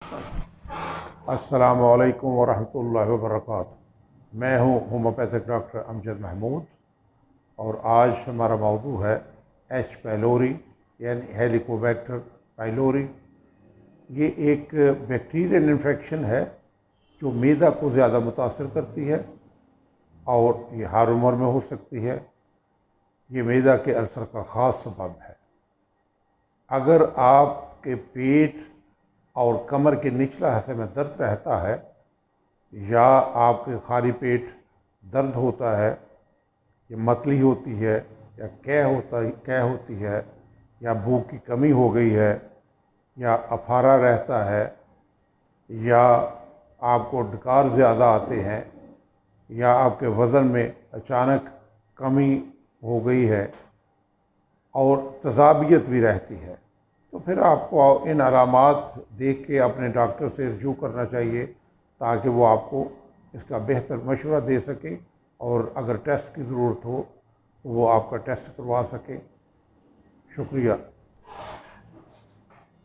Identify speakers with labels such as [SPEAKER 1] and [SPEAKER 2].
[SPEAKER 1] अस्सलामुअलैकुम वरहमतुल्लाहि वबरकातुहू। मैं हूँ होम्योपैथिक डॉक्टर अमजद महमूद और आज हमारा मौजू है एच पाइलोरी यानी हेलिकोबैक्टर पाइलोरी। ये एक बैक्टीरियल इन्फेक्शन है जो मैदा को ज़्यादा मुतासर करती है और ये हर उम्र में हो सकती है। ये मैदा के अल्सर का ख़ास सबब है। अगर आपके पेट और कमर के निचला हिस्से में दर्द रहता है या आपके खाली पेट दर्द होता है या मतली होती है या कै होती है या भूख की कमी हो गई है या अफारा रहता है या आपको डकार ज़्यादा आते हैं या आपके वज़न में अचानक कमी हो गई है और तज़ाबियत भी रहती है, तो फिर आपको इन अलामात देख के अपने डॉक्टर से रजू करना चाहिए ताकि वो आपको इसका बेहतर मशवरा दे सके और अगर टेस्ट की ज़रूरत हो तो वो आपका टेस्ट करवा सके। शुक्रिया।